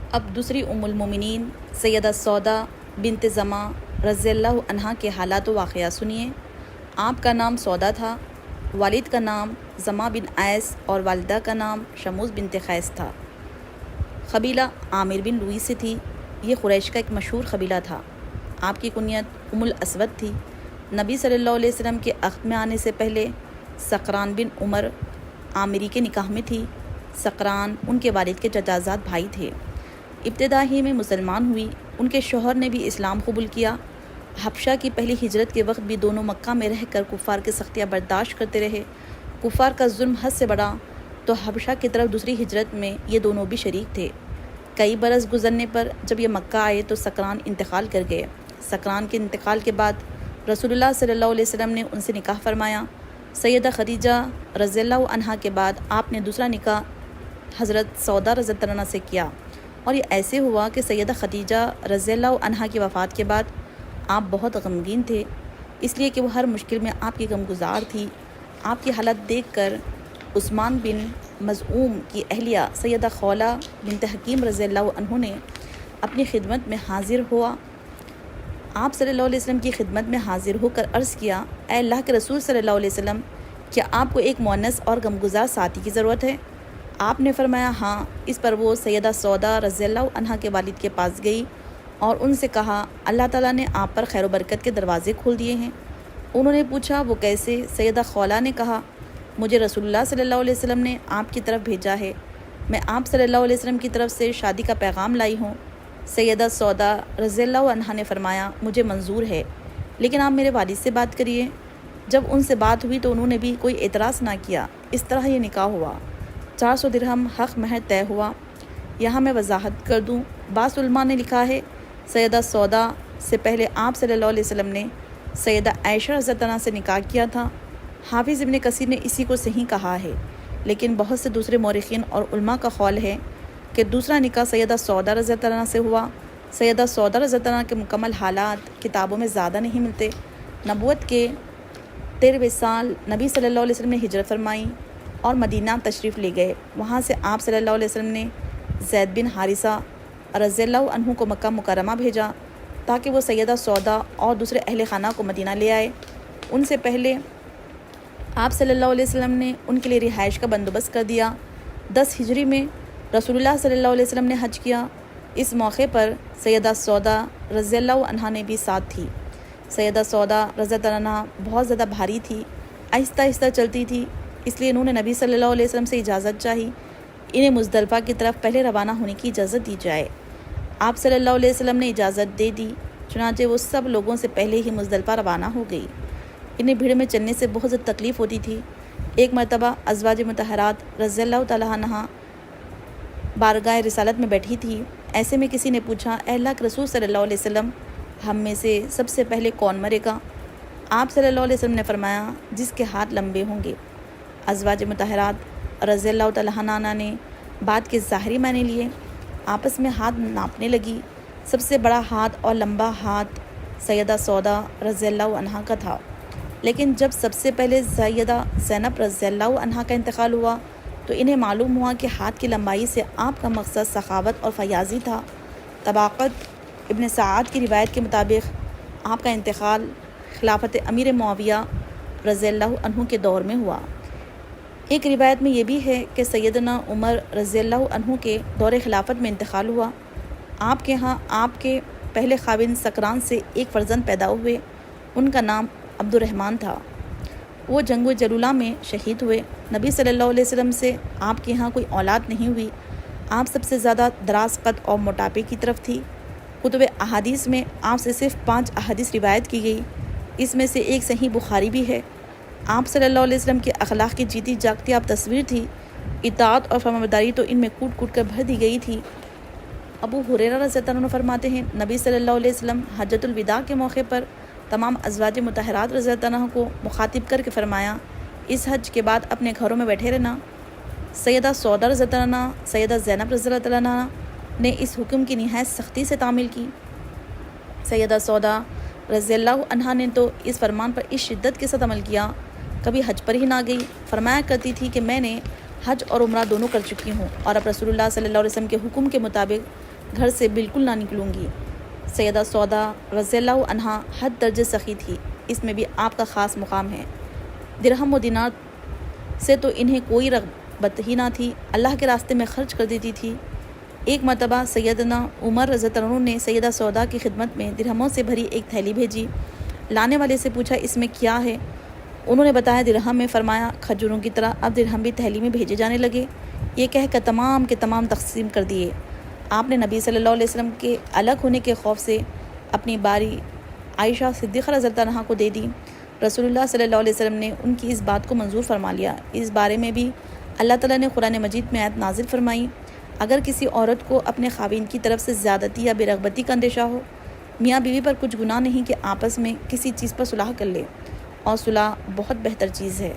اب دوسری ام المومنین سیدہ سودا بنت زمع رضی اللہ عنہا کے حالات و واقعات سنیے۔ آپ کا نام سودا تھا، والد کا نام زمع بن ایس اور والدہ کا نام شموس بنت قیس تھا۔ قبیلہ عامر بن لوئی سے تھی۔ یہ قریش کا ایک مشہور قبیلہ تھا۔ آپ کی کنیت ام الاسود تھی۔ نبی صلی اللہ علیہ وسلم کے عقد میں آنے سے پہلے سقران بن عمر عامری کے نکاح میں تھی۔ سقران ان کے والد کے چچازاد بھائی تھے۔ ابتدا ہی میں مسلمان ہوئی۔ ان کے شوہر نے بھی اسلام قبول کیا۔ حبشہ کی پہلی ہجرت کے وقت بھی دونوں مکہ میں رہ کر کفار کی سختیاں برداشت کرتے رہے۔ کفار کا ظلم حد سے بڑھا تو حبشہ کی طرف دوسری ہجرت میں یہ دونوں بھی شریک تھے۔ کئی برس گزرنے پر جب یہ مکہ آئے تو سقران انتقال کر گئے۔ سقران کے انتقال کے بعد رسول اللہ صلی اللہ علیہ وسلم نے ان سے نکاح فرمایا۔ سیدہ خدیجہ رضی اللہ عنہا کے بعد آپ نے دوسرا نکاح حضرت سودا رضی اللہ عنہا سے کیا، اور یہ ایسے ہوا کہ سیدہ خدیجہ رضی اللہ عنہا کی وفات کے بعد آپ بہت غمگین تھے، اس لیے کہ وہ ہر مشکل میں آپ کی غمگزار تھی۔ آپ کی حالت دیکھ کر عثمان بن مظعوم کی اہلیہ سیدہ خولہ بنت حکیم رضی اللہ عنہ نے اپنی خدمت میں حاضر ہوا۔ آپ صلی اللہ علیہ وسلم کی خدمت میں حاضر ہو کر عرض کیا، اے اللہ کے رسول صلی اللہ علیہ وسلم، کیا آپ کو ایک مؤنث اور غمگزار ساتھی کی ضرورت ہے؟ آپ نے فرمایا ہاں۔ اس پر وہ سیدہ سودا رضی اللہ عنہا کے والد کے پاس گئی اور ان سے کہا، اللہ تعالیٰ نے آپ پر خیر و برکت کے دروازے کھول دیے ہیں۔ انہوں نے پوچھا وہ کیسے؟ سیدہ خولہ نے کہا، مجھے رسول اللہ صلی اللہ علیہ وسلم نے آپ کی طرف بھیجا ہے، میں آپ صلی اللہ علیہ وسلم کی طرف سے شادی کا پیغام لائی ہوں۔ سیدہ سودا رضی اللہ عنہا نے فرمایا، مجھے منظور ہے، لیکن آپ میرے والد سے بات کریے۔ جب ان سے بات ہوئی تو انہوں نے بھی کوئی اعتراض نہ کیا۔ اس طرح یہ نکاح ہوا۔ 400 درہم حق مہر طے ہوا۔ یہاں میں وضاحت کر دوں، بعض علماء نے لکھا ہے سیدہ سودا سے پہلے آپ صلی اللہ علیہ وسلم نے سیدہ عائشہ رضی اللہ عنہا سے نکاح کیا تھا۔ حافظ ابن کثیر نے اسی کو صحیح کہا ہے، لیکن بہت سے دوسرے مورخین اور علماء کا قول ہے کہ دوسرا نکاح سیدہ سودا رضی اللہ عنہا سے ہوا۔ سیدہ سودا رضی اللہ عنہا کے مکمل حالات کتابوں میں زیادہ نہیں ملتے۔ نبوت کے 13ویں سال نبی صلی اللہ علیہ وسلم نے ہجرت فرمائی اور مدینہ تشریف لے گئے۔ وہاں سے آپ صلی اللہ علیہ وسلم نے زید بن حارثہ رضی اللہ عنہ کو مکہ مکرمہ بھیجا تاکہ وہ سیدہ سودا اور دوسرے اہل خانہ کو مدینہ لے آئے۔ ان سے پہلے آپ صلی اللہ علیہ وسلم نے ان کے لیے رہائش کا بندوبست کر دیا۔ 10 ہجری میں رسول اللہ صلی اللہ علیہ وسلم نے حج کیا۔ اس موقع پر سیدہ سودا رضی اللہ عنہا نے بھی ساتھ تھی۔ سیدہ سودا رضی اللہ عنہا بہت زیادہ بھاری تھی، آہستہ آہستہ چلتی تھی، اس لیے انہوں نے نبی صلی اللہ علیہ وسلم سے اجازت چاہی، انہیں مزدلفہ کی طرف پہلے روانہ ہونے کی اجازت دی جائے۔ آپ صلی اللہ علیہ وسلم نے اجازت دے دی، چنانچہ وہ سب لوگوں سے پہلے ہی مزدلفہ روانہ ہو گئی۔ انہیں بھیڑ میں چلنے سے بہت زیادہ تکلیف ہوتی تھی۔ ایک مرتبہ ازواج مطہرات رضی اللہ تعالیٰ عنہا بارگاہ رسالت میں بیٹھی تھی۔ ایسے میں کسی نے پوچھا، اے اللہ کے رسول صلی اللہ علیہ وسلم، ہم میں سے سب سے پہلے کون مرے گا؟ آپ صلی اللہ علیہ وسلم نے فرمایا، جس کے ہاتھ لمبے ہوں گے۔ ازواج مطہرات رضی اللہ تعالیٰ عنہا نے بات کے ظاہری معنی لیے، آپس میں ہاتھ ناپنے لگی۔ سب سے بڑا ہاتھ اور لمبا ہاتھ سیدہ سودا رضی اللہ عنہا کا تھا، لیکن جب سب سے پہلے سیدہ زینب رضی اللہ عنہا کا انتقال ہوا تو انہیں معلوم ہوا کہ ہاتھ کی لمبائی سے آپ کا مقصد سخاوت اور فیاضی تھا۔ طبقات ابن سعد کی روایت کے مطابق آپ کا انتقال خلافت امیر معاویہ رضی اللہ عنہ کے دور میں ہوا۔ ایک روایت میں یہ بھی ہے کہ سیدنا عمر رضی اللہ عنہ کے دور خلافت میں انتقال ہوا۔ آپ کے ہاں آپ کے پہلے خاوند سقران سے ایک فرزند پیدا ہوئے، ان کا نام عبد الرحمن تھا۔ وہ جنگ جلولہ میں شہید ہوئے۔ نبی صلی اللہ علیہ وسلم سے آپ کے ہاں کوئی اولاد نہیں ہوئی۔ آپ سب سے زیادہ دراز قد اور موٹاپے کی طرف تھی۔ کتب احادیث میں آپ سے صرف 5 احادیث روایت کی گئی، اس میں سے ایک صحیح بخاری بھی ہے۔ آپ صلی اللہ علیہ وسلم کے اخلاق کی جیتی جاگتی آپ تصویر تھی۔ اطاعت اور فرمانبرداری تو ان میں کوٹ کوٹ کر بھر دی گئی تھی۔ ابو ہریرہ رضی اللہ عنہ فرماتے ہیں، نبی صلی اللہ علیہ وسلم حجۃ الوداع کے موقع پر تمام ازواج مطہرات رضی اللہ عنہ کو مخاطب کر کے فرمایا، اس حج کے بعد اپنے گھروں میں بیٹھے رہنا۔ سیدہ سودا رضی اللہ عنہ، سیدہ زینب رضی اللہ عنہ نے اس حکم کی نہایت سختی سے تعمیل کی۔ سیدہ سودا رضی اللہ عنہا نے تو اس فرمان پر اس شدت کے ساتھ عمل کیا، کبھی حج پر ہی نہ گئی۔ فرمایا کرتی تھی کہ میں نے حج اور عمرہ دونوں کر چکی ہوں، اور اب رسول اللہ صلی اللہ علیہ وسلم کے حکم کے مطابق گھر سے بالکل نہ نکلوں گی۔ سیدہ سودا رضی اللہ عنہا حد درجے سخی تھی، اس میں بھی آپ کا خاص مقام ہے۔ درہم و دینار سے تو انہیں کوئی رغبت ہی نہ تھی، اللہ کے راستے میں خرچ کر دیتی تھی۔ ایک مرتبہ سیدنا عمر رضی اللہ عنہ نے سیدہ سودا کی خدمت میں درہموں سے بھری ایک تھیلی بھیجی۔ لانے والے سے پوچھا اس میں کیا ہے؟ انہوں نے بتایا درہم ہے۔ فرمایا کھجوروں کی طرح اب درہم بھی تھیلی میں بھیجے جانے لگے۔ یہ کہہ کر تمام کے تمام تقسیم کر دیے۔ آپ نے نبی صلی اللہ علیہ وسلم کے الگ ہونے کے خوف سے اپنی باری عائشہ صدیقہ رضی اللہ عنہا کو دے دی۔ رسول اللہ صلی اللہ علیہ وسلم نے ان کی اس بات کو منظور فرما لیا۔ اس بارے میں بھی اللہ تعالیٰ نے قرآن مجید میں آیت نازل فرمائی، اگر کسی عورت کو اپنے خاوند کی طرف سے زیادتی یا بے رغبتی کا اندیشہ ہو، میاں بیوی پر کچھ گناہ نہیں کہ آپس میں کسی چیز پر صلح کر لے، اور صلح بہت بہتر چیز ہے۔